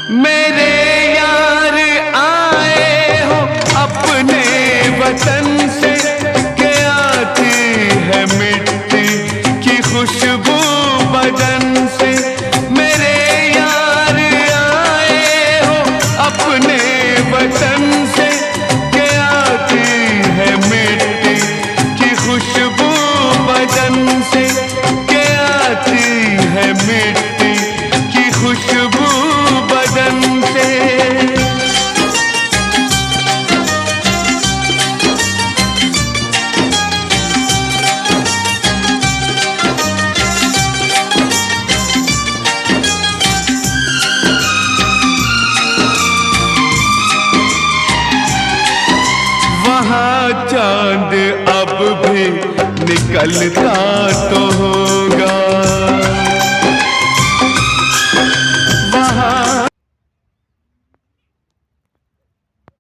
मेरे यार आए हो अपने वतन से, के आती है मिट्टी की खुशबू बदन से। मेरे यार आए हो अपने वतन से, के आती है मिट्टी की खुशबू बदन से, के आती है मिट्टी की खुशबू बदन से। वहाँ चांद अब भी निकलता तो हो,